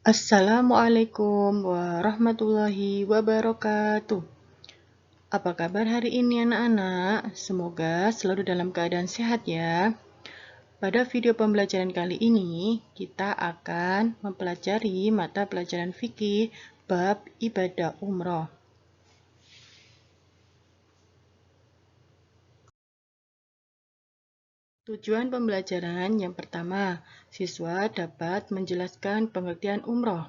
Assalamualaikum warahmatullahi wabarakatuh. Apa kabar hari ini anak-anak? Semoga selalu dalam keadaan sehat ya. Pada video pembelajaran kali ini, kita akan mempelajari mata pelajaran fikih bab ibadah umroh. Tujuan pembelajaran yang pertama, siswa dapat menjelaskan pengertian umroh.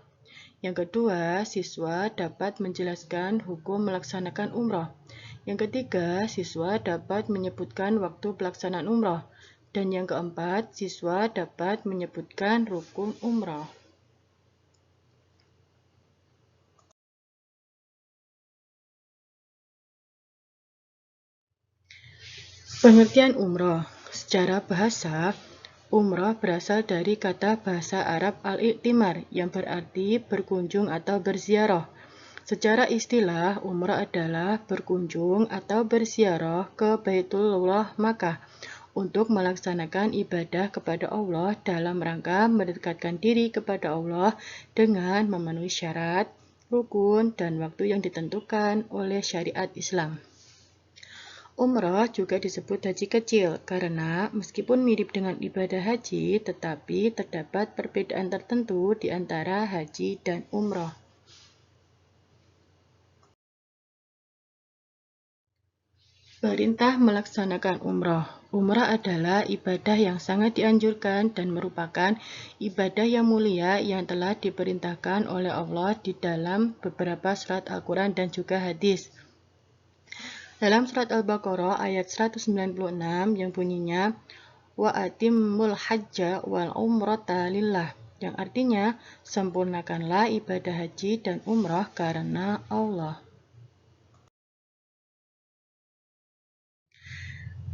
Yang kedua, siswa dapat menjelaskan hukum melaksanakan umroh. Yang ketiga, siswa dapat menyebutkan waktu pelaksanaan umroh. Dan yang keempat, siswa dapat menyebutkan rukun umroh. Pengertian umroh. Secara bahasa, umroh berasal dari kata bahasa Arab al-i'timar yang berarti berkunjung atau berziarah. Secara istilah, umrah adalah berkunjung atau berziarah ke Baitullah Makkah untuk melaksanakan ibadah kepada Allah dalam rangka mendekatkan diri kepada Allah dengan memenuhi syarat, rukun, dan waktu yang ditentukan oleh syariat Islam. Umrah juga disebut haji kecil karena meskipun mirip dengan ibadah haji, tetapi terdapat perbedaan tertentu di antara haji dan umrah. Perintah melaksanakan umrah. Umrah adalah ibadah yang sangat dianjurkan dan merupakan ibadah yang mulia yang telah diperintahkan oleh Allah di dalam beberapa surat Al-Quran dan juga hadis. Dalam surat Al-Baqarah ayat 196 yang bunyinya wa atimmul hajja wal umrata lillah, yang artinya sempurnakanlah ibadah haji dan umrah karena Allah.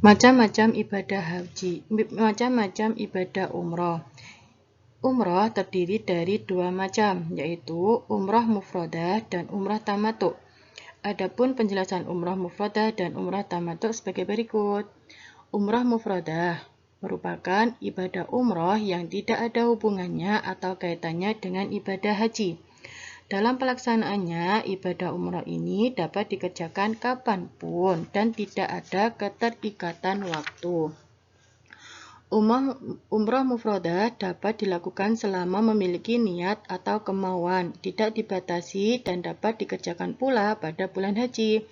Macam-macam ibadah haji, macam-macam ibadah umrah. Umrah terdiri dari dua macam, yaitu umrah mufradah dan umrah tamattu'. Adapun penjelasan umrah mufradah dan umrah tamattu' sebagai berikut. Umrah mufradah merupakan ibadah umrah yang tidak ada hubungannya atau kaitannya dengan ibadah haji. Dalam pelaksanaannya, ibadah umrah ini dapat dikerjakan kapanpun dan tidak ada keterikatan waktu. Umrah mufradah dapat dilakukan selama memiliki niat atau kemauan, tidak dibatasi dan dapat dikerjakan pula pada bulan haji.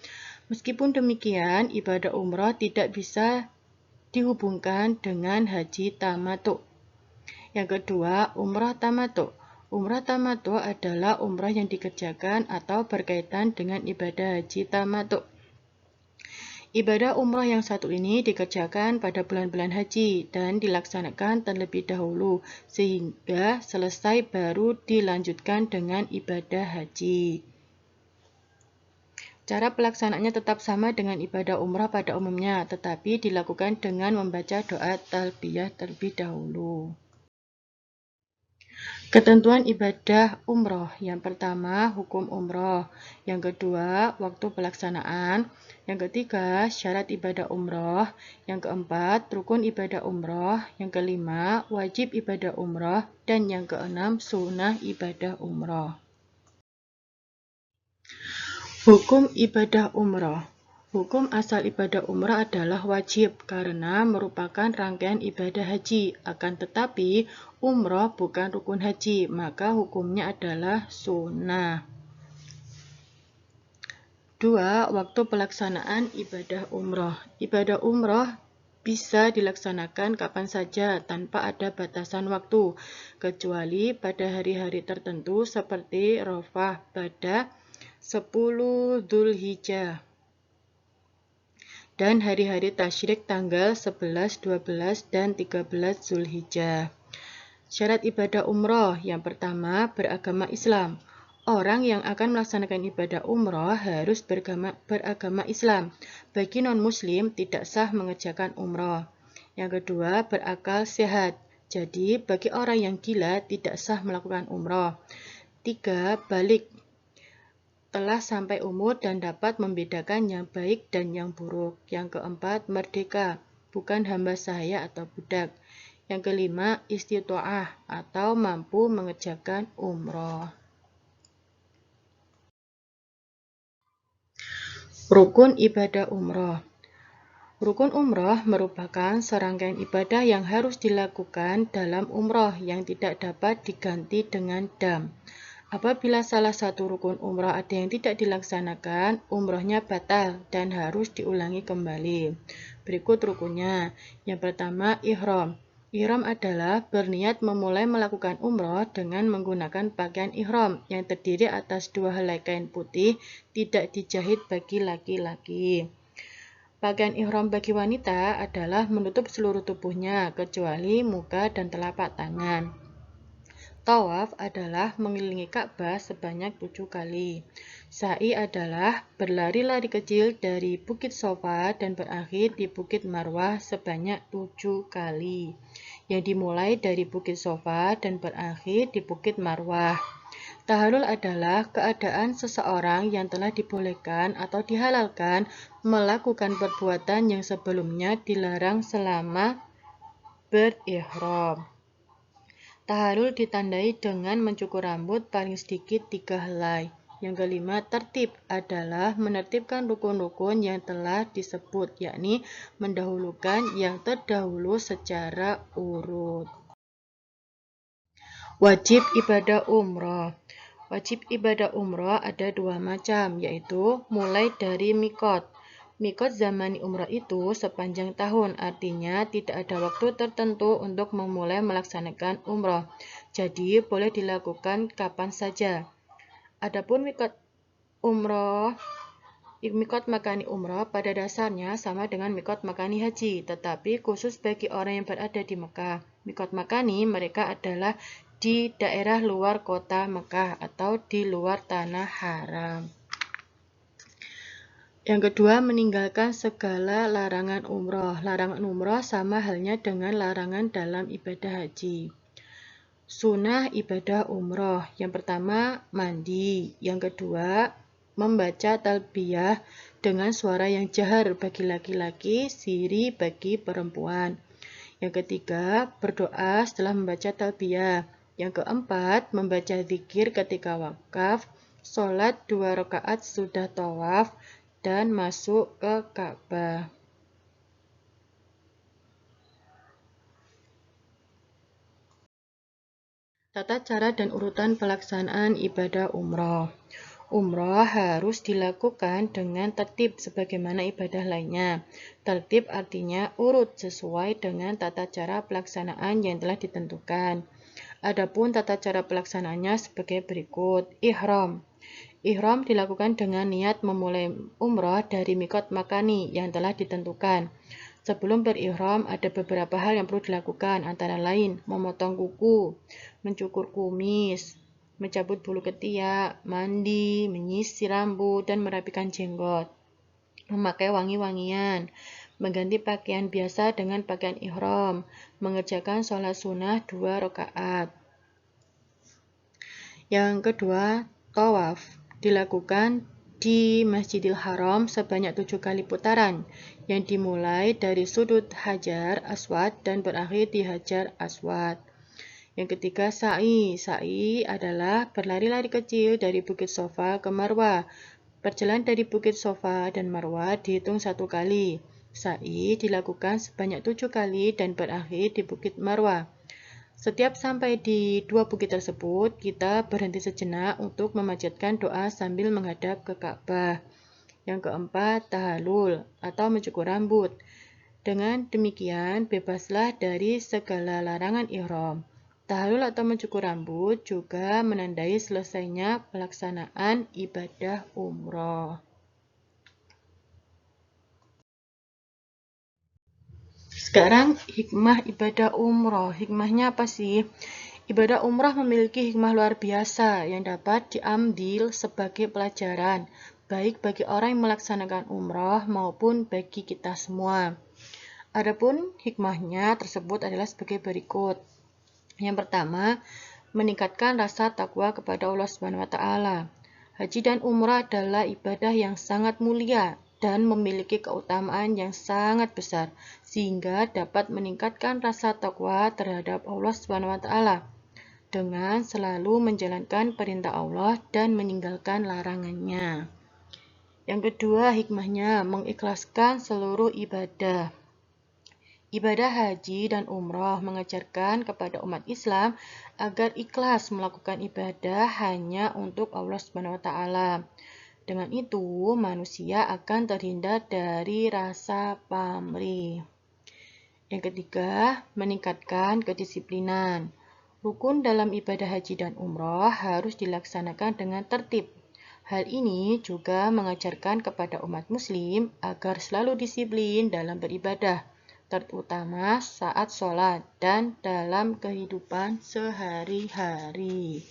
Meskipun demikian, ibadah umrah tidak bisa dihubungkan dengan haji tamattu'. Yang kedua, umrah tamattu'. Umrah tamattu' adalah umrah yang dikerjakan atau berkaitan dengan ibadah haji tamattu'. Ibadah umrah yang satu ini dikerjakan pada bulan-bulan haji dan dilaksanakan terlebih dahulu sehingga selesai baru dilanjutkan dengan ibadah haji. Cara pelaksanaannya tetap sama dengan ibadah umrah pada umumnya, tetapi dilakukan dengan membaca doa talbiyah terlebih dahulu. Ketentuan ibadah umroh. Yang pertama, hukum umroh. Yang kedua, waktu pelaksanaan. Yang ketiga, syarat ibadah umroh. Yang keempat, rukun ibadah umroh. Yang kelima, wajib ibadah umroh. Dan yang keenam, sunnah ibadah umroh. Hukum ibadah umroh. Hukum asal ibadah umrah adalah wajib karena merupakan rangkaian ibadah haji. Akan tetapi, umrah bukan rukun haji, maka hukumnya adalah sunnah. 2. Waktu pelaksanaan ibadah umrah. Ibadah umrah bisa dilaksanakan kapan saja tanpa ada batasan waktu, kecuali pada hari-hari tertentu seperti Arafah pada 10 Dzulhijjah dan hari-hari tasyrik tanggal 11, 12, dan 13 Zulhijjah. Syarat ibadah umroh. Yang pertama, beragama Islam. Orang yang akan melaksanakan ibadah umroh harus beragama Islam. Bagi non-muslim tidak sah mengerjakan umroh. Yang kedua, berakal sehat. Jadi, bagi orang yang gila tidak sah melakukan umroh. 3. Balik. Telah sampai umur dan dapat membedakan yang baik dan yang buruk. Yang keempat, merdeka, bukan hamba sahaya atau budak. Yang kelima, istitoah atau mampu mengerjakan umroh. Rukun ibadah umroh. Rukun umroh merupakan serangkaian ibadah yang harus dilakukan dalam umroh yang tidak dapat diganti dengan dam. Apabila salah satu rukun umroh ada yang tidak dilaksanakan, umrohnya batal dan harus diulangi kembali. Berikut rukunnya. Yang pertama, ihram. Ihram adalah berniat memulai melakukan umroh dengan menggunakan pakaian ihram yang terdiri atas 2 helai kain putih tidak dijahit bagi laki-laki. Pakaian ihram bagi wanita adalah menutup seluruh tubuhnya kecuali muka dan telapak tangan. Tawaf adalah mengelilingi Ka'bah sebanyak 7 kali. Sa'i adalah berlari-lari kecil dari Bukit Sofa dan berakhir di Bukit Marwah sebanyak 7 kali. Yang dimulai dari Bukit Sofa dan berakhir di Bukit Marwah. Tahallul adalah keadaan seseorang yang telah dibolehkan atau dihalalkan melakukan perbuatan yang sebelumnya dilarang selama berihram. Tahallul ditandai dengan mencukur rambut paling sedikit 3 helai. Yang kelima, tertib adalah menertibkan rukun-rukun yang telah disebut, yakni mendahulukan yang terdahulu secara urut. Wajib ibadah umroh. Wajib ibadah umroh ada 2 macam, yaitu mulai dari mikot. Mikot zamani umroh itu sepanjang tahun, artinya tidak ada waktu tertentu untuk memulai melaksanakan umroh. Jadi boleh dilakukan kapan saja. Adapun mikot makani umroh pada dasarnya sama dengan mikot makani haji, tetapi khusus bagi orang yang berada di Mekah. Mikot makani mereka adalah di daerah luar kota Mekah atau di luar tanah haram. Yang kedua, meninggalkan segala larangan umroh. Larangan umroh sama halnya dengan larangan dalam ibadah haji. Sunnah ibadah umroh. Yang pertama, mandi. Yang kedua, membaca talbiyah dengan suara yang jahar bagi laki-laki, siri bagi perempuan. Yang ketiga, berdoa setelah membaca talbiyah. Yang keempat, membaca zikir ketika wakaf, sholat 2 rakaat sudah tawaf, dan masuk ke Ka'bah. Tata cara dan urutan pelaksanaan ibadah umroh. Umroh harus dilakukan dengan tertib sebagaimana ibadah lainnya. Tertib artinya urut sesuai dengan tata cara pelaksanaan yang telah ditentukan. Adapun tata cara pelaksanaannya sebagai berikut. Ihram. Ihram dilakukan dengan niat memulai umroh dari mikot makani yang telah ditentukan. Sebelum berihram ada beberapa hal yang perlu dilakukan, antara lain memotong kuku, mencukur kumis, mencabut bulu ketiak, mandi, menyisir rambut, dan merapikan jenggot, memakai wangi-wangian, mengganti pakaian biasa dengan pakaian ihram, mengerjakan sholat sunnah 2 rakaat. Yang kedua, tawaf dilakukan di Masjidil Haram sebanyak 7 kali putaran, yang dimulai dari sudut Hajar Aswad dan berakhir di Hajar Aswad. Yang ketiga, sa'i. Sa'i adalah berlari-lari kecil dari Bukit Sofa ke Marwah. Perjalanan dari Bukit Sofa dan Marwah dihitung 1 kali. Sa'i dilakukan sebanyak 7 kali dan berakhir di Bukit Marwah. Setiap sampai di 2 bukit tersebut, kita berhenti sejenak untuk memanjatkan doa sambil menghadap ke Ka'bah. Yang keempat, tahallul atau mencukur rambut. Dengan demikian, bebaslah dari segala larangan ihram. Tahallul atau mencukur rambut juga menandai selesainya pelaksanaan ibadah umroh. Sekarang hikmah ibadah umroh. Hikmahnya apa sih? Ibadah umroh memiliki hikmah luar biasa yang dapat diambil sebagai pelajaran, baik bagi orang yang melaksanakan umroh maupun bagi kita semua. Adapun hikmahnya tersebut adalah sebagai berikut. Yang pertama, meningkatkan rasa takwa kepada Allah Subhanahu wa taala. Haji dan umrah adalah ibadah yang sangat mulia dan memiliki keutamaan yang sangat besar, sehingga dapat meningkatkan rasa takwa terhadap Allah SWT dengan selalu menjalankan perintah Allah dan meninggalkan larangannya. Yang kedua, hikmahnya mengikhlaskan seluruh ibadah. Ibadah haji dan umroh mengajarkan kepada umat Islam agar ikhlas melakukan ibadah hanya untuk Allah SWT. Dengan itu, manusia akan terhindar dari rasa pamrih. Yang ketiga, meningkatkan kedisiplinan. Rukun dalam ibadah haji dan umroh harus dilaksanakan dengan tertib. Hal ini juga mengajarkan kepada umat muslim agar selalu disiplin dalam beribadah, terutama saat sholat dan dalam kehidupan sehari-hari.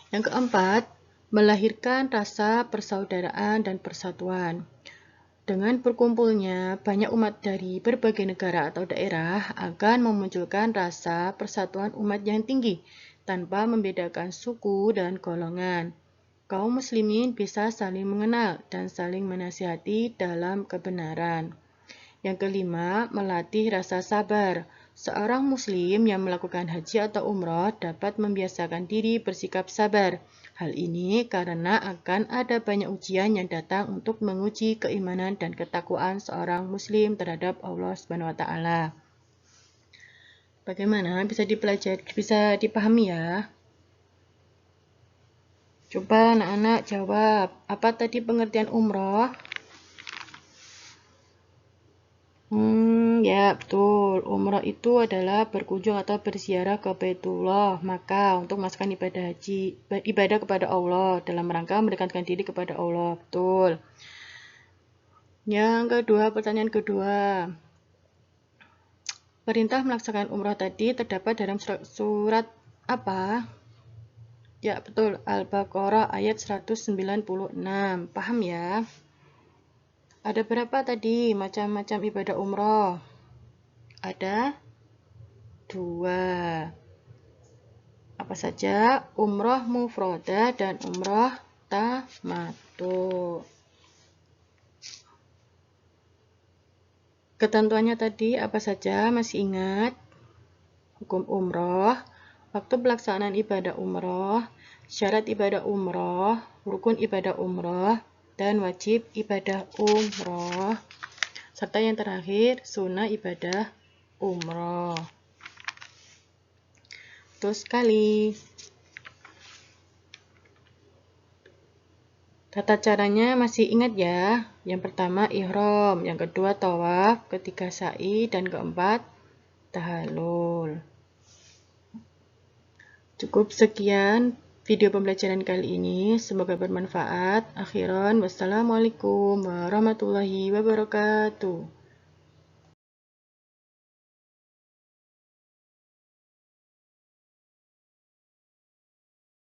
Yang keempat, melahirkan rasa persaudaraan dan persatuan. Dengan berkumpulnya banyak umat dari berbagai negara atau daerah akan memunculkan rasa persatuan umat yang tinggi tanpa membedakan suku dan golongan. Kaum muslimin bisa saling mengenal dan saling menasihati dalam kebenaran. Yang kelima, melatih rasa sabar. Seorang muslim yang melakukan haji atau umroh dapat membiasakan diri bersikap sabar. Hal ini karena akan ada banyak ujian yang datang untuk menguji keimanan dan ketakwaan seorang muslim terhadap Allah SWT. Bagaimana? Bisa dipelajari, bisa dipahami ya? Coba anak-anak jawab, apa tadi pengertian umroh? Ya betul, umroh itu adalah berkunjung atau berziarah ke Baitullah Makkah untuk melaksanakan ibadah haji, ibadah kepada Allah dalam rangka mendekatkan diri kepada Allah. Betul. Yang kedua, pertanyaan kedua. Perintah melaksanakan umroh tadi terdapat dalam surat apa? Ya betul, Al-Baqarah ayat 196. Paham ya? Ada berapa tadi macam-macam ibadah umroh? Ada 2. Apa saja? Umroh mufrodah dan umroh tamattu. Ketentuannya tadi apa saja? Masih ingat? Hukum umroh, waktu pelaksanaan ibadah umroh, syarat ibadah umroh, rukun ibadah umroh, dan wajib ibadah umroh, serta yang terakhir sunnah ibadah umroh. Betul sekali. Tata caranya masih ingat ya? Yang pertama ihram, yang kedua tawaf, ketiga sa'i, dan keempat tahallul. Cukup sekian video pembelajaran kali ini, semoga bermanfaat. Akhiran, wassalamualaikum warahmatullahi wabarakatuh.